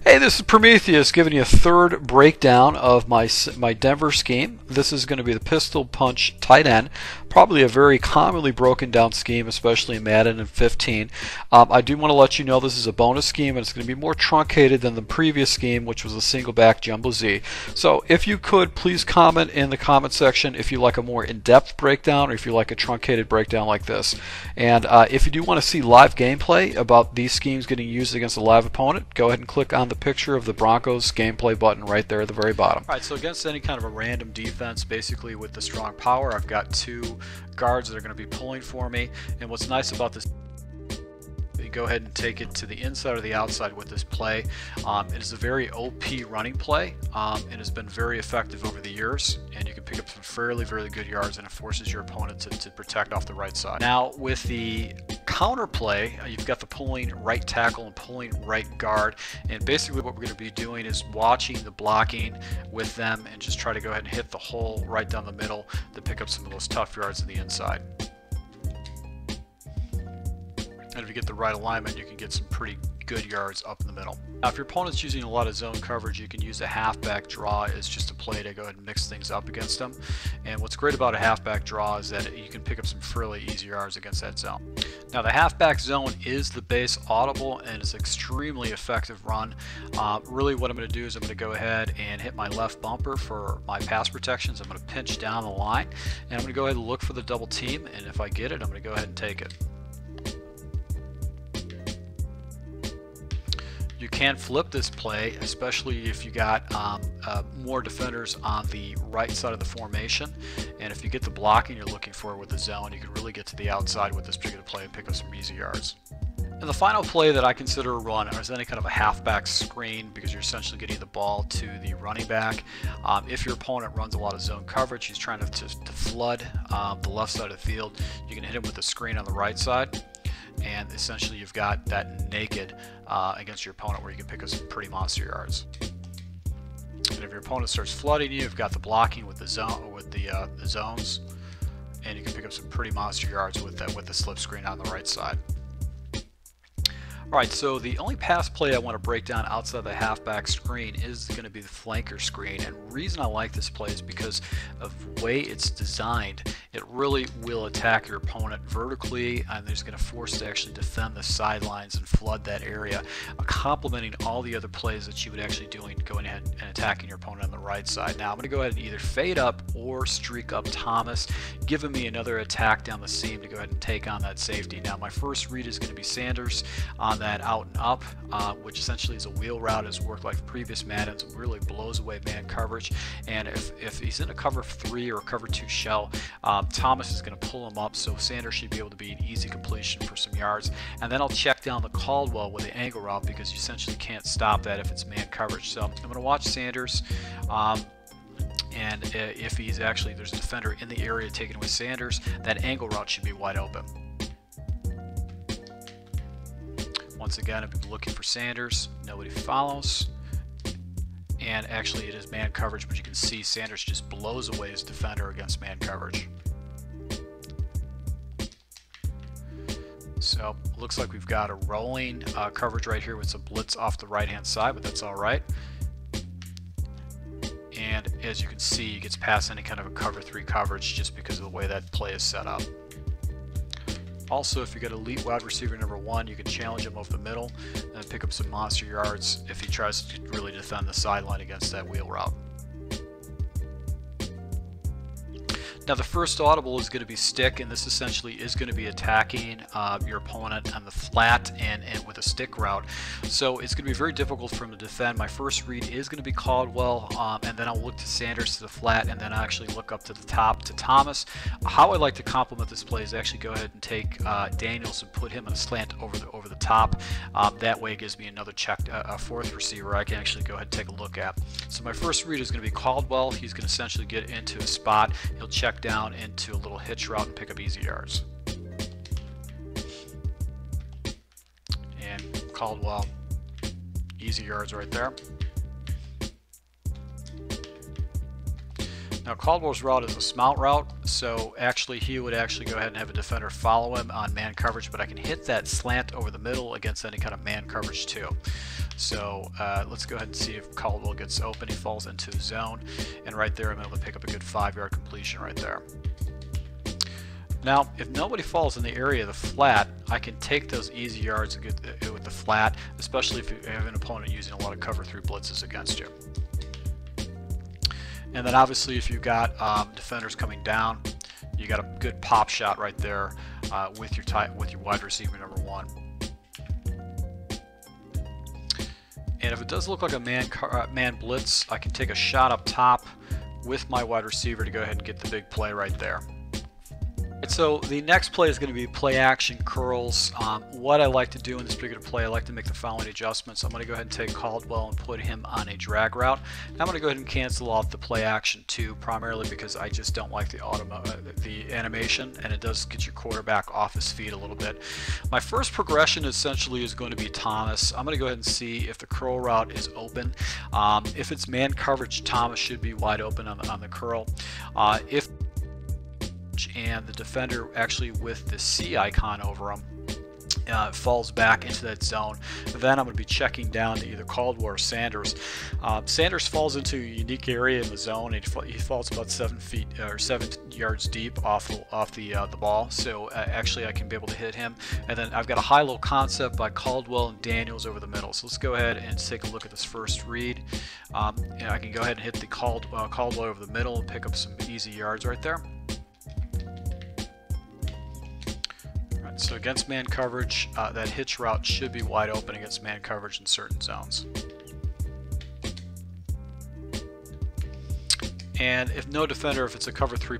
Hey, this is Prometheus giving you a third breakdown of my Denver scheme. This is going to be the pistol punch tight end, probably a very commonly broken down scheme, especially in Madden and 15. I do want to let you know this is a bonus scheme and it's going to be more truncated than the previous scheme, which was a single back jumbo Z. So if you could, please comment in the comment section if you like a more in-depth breakdown or if you like a truncated breakdown like this. And if you do want to see live gameplay about these schemes getting used against a live opponent, go ahead and click on the picture of the Broncos gameplay button right there at the very bottom. Alright, so against any kind of a random defense, basically with the strong power, I've got two guards that are going to be pulling for me. And what's nice about this, you go ahead and take it to the inside or the outside with this play. It is a very OP running play and has been very effective over the years, and you can pick up some fairly good yards, and it forces your opponent to protect off the right side. Now with the counter play, you've got the pulling right tackle and pulling right guard, and basically what we're going to be doing is watching the blocking with them and just try to go ahead and hit the hole right down the middle to pick up some of those tough yards on the inside. And if you get the right alignment, you can get some pretty good yards up in the middle. Now, if your opponent's using a lot of zone coverage, you can use a halfback draw as just a play to go ahead and mix things up against them. And what's great about a halfback draw is that you can pick up some fairly easy yards against that zone. Now, the halfback zone is the base audible and it's an extremely effective run. Really what I'm going to do is I'm going to go ahead and hit my left bumper for my pass protections. I'm going to pinch down the line and I'm going to go ahead and look for the double team, and if I get it, I'm going to go ahead and take it. You can flip this play, especially if you got more defenders on the right side of the formation, and if you get the blocking you're looking for with the zone, you can really get to the outside with this particular play and pick up some easy yards. And the final play that I consider a run is any kind of a halfback screen, because you're essentially getting the ball to the running back. If your opponent runs a lot of zone coverage, he's trying to flood the left side of the field, you can hit him with a screen on the right side. And essentially you've got that naked against your opponent where you can pick up some pretty monster yards. And if your opponent starts flooding you, you've got the blocking with the zone, with the zones, and you can pick up some pretty monster yards with the slip screen on the right side. Alright, so the only pass play I want to break down outside the halfback screen is going to be the flanker screen, and the reason I like this play is because of the way it's designed. It really will attack your opponent vertically, and there's going to force to actually defend the sidelines and flood that area, complementing all the other plays that you would actually doing going ahead and attacking your opponent on the right side. Now I'm going to go ahead and either fade up or streak up Thomas, giving me another attack down the seam to go ahead and take on that safety. Now my first read is going to be Sanders on that out and up, which essentially is a wheel route, has worked like previous Maddens, really blows away man coverage. And if he's in a cover 3 or a cover 2 shell, Thomas is going to pull him up, so Sanders should be able to be an easy completion for some yards. And then I'll check down the Caldwell with the angle route, because you essentially can't stop that if it's man coverage. So I'm going to watch Sanders. And if he's actually, there's a defender in the area taking away Sanders, that angle route should be wide open. Once again, I've been looking for Sanders, nobody follows, and actually it is man coverage, but you can see Sanders just blows away his defender against man coverage. So looks like we've got a rolling coverage right here with some blitz off the right hand side, but that's alright. And as you can see, he gets past any kind of a cover 3 coverage just because of the way that play is set up. Also, if you got elite wide receiver number 1, you can challenge him over the middle and pick up some monster yards if he tries to really defend the sideline against that wheel route. Now the first audible is going to be stick, and this essentially is going to be attacking your opponent on the flat and with a stick route. So it's going to be very difficult for him to defend. My first read is going to be Caldwell, and then I'll look to Sanders to the flat, and then I actually look up to the top to Thomas. How I like to complement this play is actually go ahead and take Daniels and put him in a slant over the top. That way it gives me another check, a fourth receiver I can actually go ahead and take a look at. So my first read is going to be Caldwell. He's going to essentially get into a spot. He'll check down into a little hitch route and pick up easy yards. And Caldwell, easy yards right there. Now Caldwell's route is a smout route, so actually he would actually go ahead and have a defender follow him on man coverage, but I can hit that slant over the middle against any kind of man coverage too. So let's go ahead and see if Caldwell gets open. He falls into the zone, and right there I'm able to pick up a good 5-yard completion right there. Now, if nobody falls in the area of the flat, I can take those easy yards with the flat, especially if you have an opponent using a lot of cover 3 blitzes against you. And then obviously if you've got defenders coming down, you got a good pop shot right there with your wide receiver number 1. And if it does look like a man blitz, I can take a shot up top with my wide receiver to go ahead and get the big play right there. So the next play is going to be play action curls. What I like to do in this particular play, I like to make the following adjustments. I'm going to go ahead and take Caldwell and put him on a drag route. I'm going to go ahead and cancel off the play action 2, primarily because I just don't like the animation, and it does get your quarterback off his feet a little bit. My first progression essentially is going to be Thomas. I'm going to go ahead and see if the curl route is open. If it's man coverage, Thomas should be wide open on the curl. If and the defender actually with the C icon over him falls back into that zone, then I'm going to be checking down to either Caldwell or Sanders. Sanders falls into a unique area in the zone, and he falls about 7 yards deep off the ball. So actually I can be able to hit him. And then I've got a high-low concept by Caldwell and Daniels over the middle. So let's go ahead and take a look at this first read. And I can go ahead and hit the Caldwell over the middle and pick up some easy yards right there. So against man coverage, that hitch route should be wide open against man coverage in certain zones. And if no defender, if it's a cover 3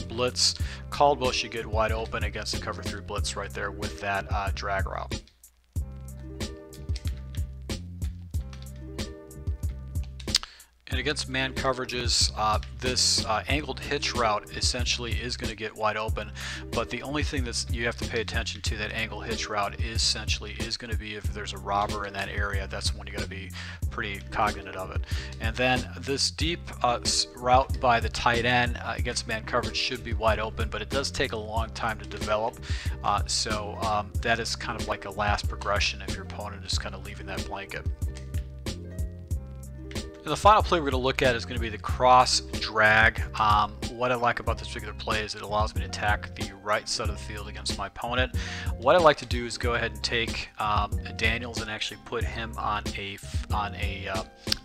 blitz, Caldwell should get wide open against the cover 3 blitz right there with that drag route. And against man coverages, this angled hitch route essentially is going to get wide open, but the only thing that you have to pay attention to that angled hitch route is going to be if there's a robber in that area. That's when you got to be pretty cognizant of it. And then this deep route by the tight end against man coverage should be wide open, but it does take a long time to develop. So that is kind of like a last progression if your opponent is kind of leaving that blanket. And the final play we're going to look at is going to be the cross drag. What I like about this particular play is it allows me to attack the right side of the field against my opponent. What I like to do is go ahead and take Daniels and actually put him on a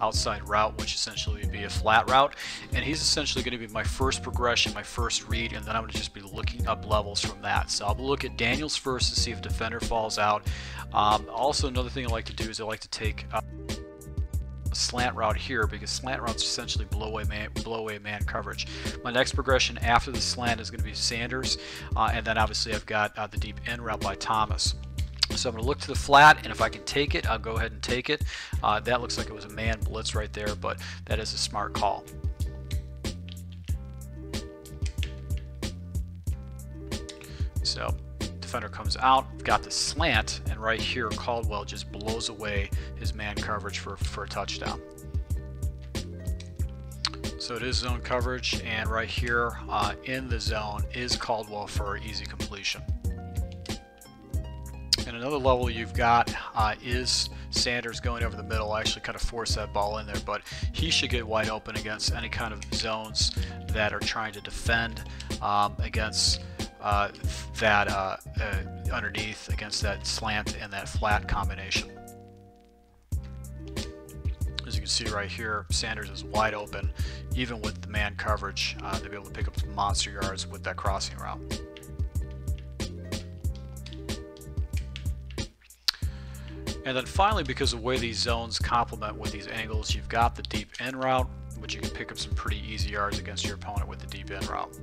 outside route, which essentially would be a flat route. And he's essentially going to be my first progression, my first read, and then I'm going to just be looking up levels from that. So I'll look at Daniels first to see if defender falls out. Also, another thing I like to do is I like to take slant route here, because slant routes essentially blow away man coverage. My next progression after the slant is going to be Sanders, and then obviously I've got the deep end route by Thomas. So I'm going to look to the flat, and if I can take it, I'll go ahead and take it. That looks like it was a man blitz right there, but that is a smart call. So defender comes out, got the slant, and right here Caldwell just blows away his man coverage for a touchdown. So it is zone coverage, and right here in the zone is Caldwell for an easy completion. And another level you've got is Sanders going over the middle. I actually kind of forced that ball in there, but he should get wide open against any kind of zones that are trying to defend against that underneath, against that slant and that flat combination. As you can see right here, Sanders is wide open, even with the man coverage, to be able to pick up some monster yards with that crossing route. And then finally, because of the way these zones complement with these angles, you've got the deep end route, which you can pick up some pretty easy yards against your opponent with the deep end route.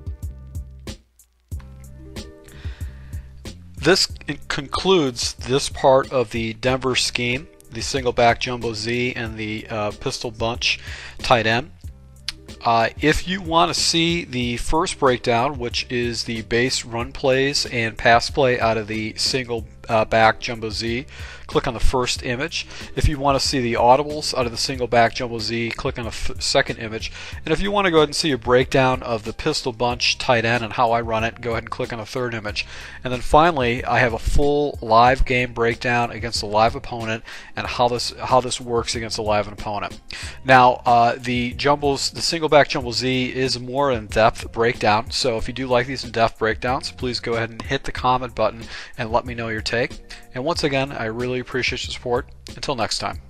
This concludes this part of the Denver scheme, the single back jumbo Z and the pistol bunch tight end. If you want to see the first breakdown, which is the base run plays and pass play out of the single back jumbo Z, click on the first image. If you want to see the audibles out of the single back jumbo Z, click on the second image. And if you want to go ahead and see a breakdown of the pistol bunch tight end and how I run it, go ahead and click on the third image. And then finally, I have a full live game breakdown against a live opponent and how this works against a live opponent. Now, the single back jumbo Z is a more in-depth breakdown. So if you do like these in-depth breakdowns, please go ahead and hit the comment button and let me know your take. And once again, I really appreciate your support. Until next time.